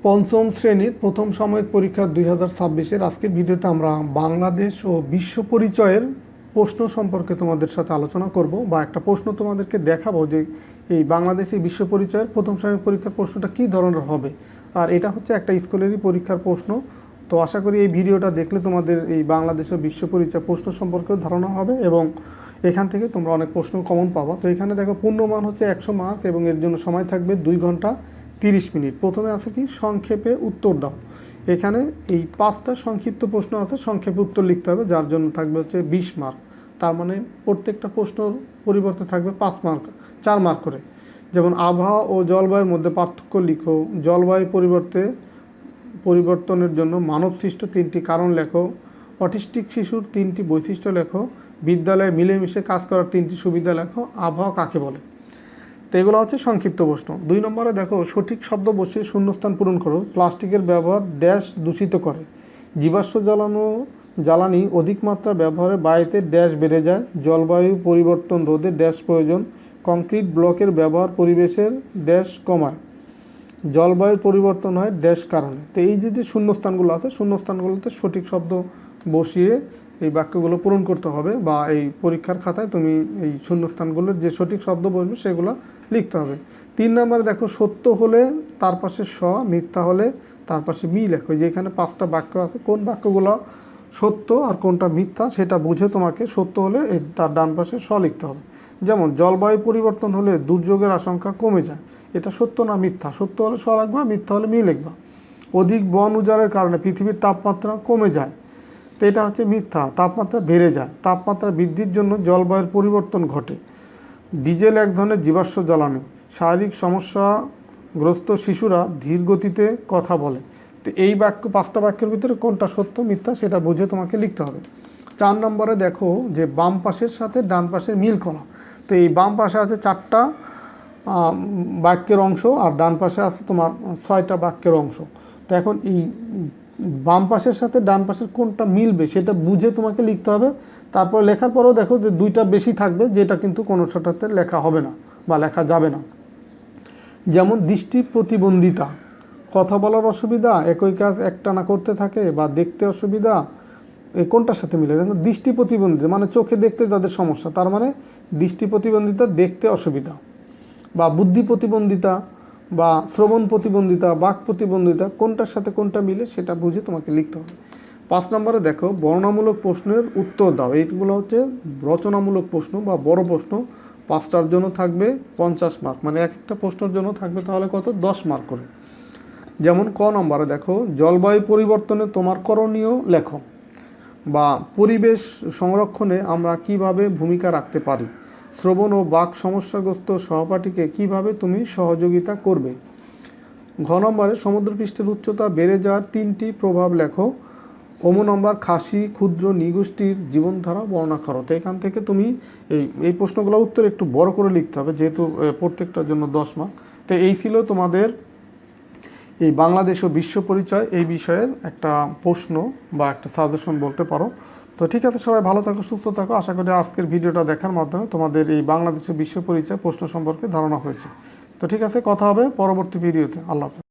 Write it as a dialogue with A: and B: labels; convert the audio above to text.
A: পঞ্চম শ্রেণীর প্রথম সাময়িক পরীক্ষা 2026-এর আজকের ভিডিওতে আমরা বাংলাদেশ ও বিশ্ব পরিচয়ের প্রশ্ন সম্পর্কে তোমাদের সাথে আলোচনা করব বা একটা প্রশ্ন তোমাদেরকে দেখাবো যে এই বাংলাদেশি বিশ্ব পরিচয়ের প্রথম সাময়িক পরীক্ষার প্রশ্নটা কী ধরনের হবে। আর এটা হচ্ছে একটা স্কুলেরই পরীক্ষার প্রশ্ন। তো আশা করি এই ভিডিওটা দেখলে তোমাদের এই বাংলাদেশ ও বিশ্ব পরিচয় প্রশ্ন সম্পর্কেও ধারণা হবে এবং এখান থেকে তোমরা অনেক প্রশ্ন কমন পাবা। তো এখানে দেখো পূর্ণমান হচ্ছে 100 মার্ক এবং এর জন্য সময় থাকবে 2 ঘন্টা 30 মিনিট। প্রথমে আছে কি সংক্ষেপে উত্তর দাও। এখানে এই 5টা সংক্ষিপ্ত প্রশ্ন আছে, সংক্ষেপে উত্তর লিখতে হবে, যার জন্য থাকবে হচ্ছে 20 মার্ক। তার মানে প্রত্যেকটা প্রশ্নর পরিবর্তে থাকবে 4 মার্ক করে। যেমন আবহাওয়া ও জলবায়ুর মধ্যে পার্থক্য লিখো, জলবায়ু পরিবর্তনের জন্য মানবসৃষ্ট 3টি কারণ লেখো, অটিস্টিক শিশুর 3টি বৈশিষ্ট্য লেখো, বিদ্যালয়ে মিলেমিশে কাজ করার 3টি সুবিধা লেখো, আবহাওয়া কাকে বলে। তো এগুলো হচ্ছে সংক্ষিপ্ত প্রশ্ন। 2 নম্বরে দেখো সঠিক শব্দ বসিয়ে শূন্যস্থান পূরণ করো। প্লাস্টিকের ব্যবহার ড্যাশ দূষিত করে, জীবাশ্ম জ্বালানি অধিক মাত্রা ব্যবহারে বায়ুতে ড্যাশ বেড়ে যায়, জলবায়ু পরিবর্তন রোধে ড্যাশ প্রয়োজন, কংক্রিট ব্লকের ব্যবহার পরিবেশের ড্যাশ কমায়, জলবায়ুর পরিবর্তন হয় ড্যাশ কারণে। তো এই যে শূন্যস্থানগুলো আছে, শূন্যস্থানগুলোতে সঠিক শব্দ বসিয়ে এই বাক্যগুলো পূরণ করতে হবে বা এই পরীক্ষার খাতায় তুমি এই শূন্যস্থানগুলোর যে সঠিক শব্দ বসবে সেগুলো লিখতে হবে। 3 নম্বরে দেখো সত্য হলে তার পাশে স, মিথ্যা হলে তার পাশে মি লেখো। যে এখানে 5টা বাক্য আছে, কোন বাক্যগুলো সত্য আর কোনটা মিথ্যা সেটা বুঝে তোমাকে সত্য হলে তার ডান পাশে স লিখতে হবে। যেমন জলবায়ু পরিবর্তন হলে দুর্যোগের আশঙ্কা কমে যায়, এটা সত্য না মিথ্যা? সত্য হলে স লিখবা, মিথ্যা হলে মি লিখবা। অধিক বন উজাড়ের কারণে পৃথিবীর তাপমাত্রা কমে যায়, তো এটা হচ্ছে মিথ্যা, তাপমাত্রা বেড়ে যায়। তাপমাত্রা বৃদ্ধির জন্য জলবায়ুর পরিবর্তন ঘটে। ডিজেল এক ধরনের জীবাশ্ম জ্বালানি, শারীরিক সমস্যাগ্রস্ত শিশুরা ধীর গতিতে কথা বলে। তো এই 5টা বাক্যের ভিতরে কোনটা সত্য মিথ্যা সেটা বুঝে তোমাকে লিখতে হবে। 4 নম্বরে দেখো যে বাম পাশের সাথে ডান পাশের মিল করা। তো এই বাম পাশে আছে 4টা বাক্যের অংশ আর ডান পাশে আছে তোমার 6টা বাক্যের অংশ। তো এখন এই বাম পাশের সাথে ডান পাশের কোনটা মিলবে সেটা বুঝে তোমাকে লিখতে হবে। তারপর লেখার পরেও দেখো যে 2টা বেশি থাকবে, যেটা কিন্তু কোনোটাতে লেখা হবে না বা লেখা যাবে না। যেমন দৃষ্টি প্রতিবন্ধিতা, কথা বলার অসুবিধা, একই কাজ একটানা করতে থাকে বা দেখতে অসুবিধা, এই কোনটার সাথে মিলে? দেখো দৃষ্টি প্রতিবন্ধিতা মানে চোখে দেখতে তাদের সমস্যা, তার মানে দৃষ্টি প্রতিবন্ধিতা দেখতে অসুবিধা। বা বুদ্ধি প্রতিবন্ধিতা বা শ্রবণ প্রতিবন্ধিতা, বাক প্রতিবন্ধিতা, কোনটার সাথে কোনটা মিলে সেটা বুঝে তোমাকে লিখতে হবে। 5 নম্বরে দেখো বর্ণনামূলক প্রশ্নের উত্তর দাও। এইগুলো হচ্ছে রচনামূলক প্রশ্ন বা বড় প্রশ্ন। 5টার জন্য থাকবে 50 মার্ক, মানে এক একটা প্রশ্নের জন্য থাকবে তাহলে কত 10 মার্ক করে। যেমন ক নম্বরে দেখো জলবায়ু পরিবর্তনে তোমার করণীয় লেখো বা পরিবেশ সংরক্ষণে আমরা কিভাবে ভূমিকা রাখতে পারি, শ্রবণ ও বাক সমস্যাগ্রস্ত সহপাঠীকে কিভাবে তুমি সহযোগিতা করবে। ঘ নম্বরে সমুদ্রপৃষ্ঠের উচ্চতা বেড়ে যাওয়ার 3টি প্রভাব লেখো। নম্বর খাসি ক্ষুদ্র নৃগোষ্ঠীর জীবনধারা বর্ণনা করো। তো এখান থেকে তুমি এই প্রশ্নগুলোর উত্তর একটু বড় করে লিখতে হবে, যেহেতু প্রত্যেকটার জন্য 10 মার্ক। তো এই ছিল তোমাদের এই বাংলাদেশ ও বিশ্ব পরিচয় এই বিষয়ের একটা প্রশ্ন বা একটা সাজেশন বলতে পারো। তো ঠিক আছে, সবাই ভালো থাকো, সুস্থ থাকো। আশা করি আজকের ভিডিওটা দেখার মাধ্যমে তোমাদের এই বাংলাদেশ ও বিশ্ব পরিচয় প্রশ্ন সম্পর্কে ধারণা হয়েছে। তো ঠিক আছে, কথা হবে পরবর্তী ভিডিওতে। আল্লাহ হাফেজ।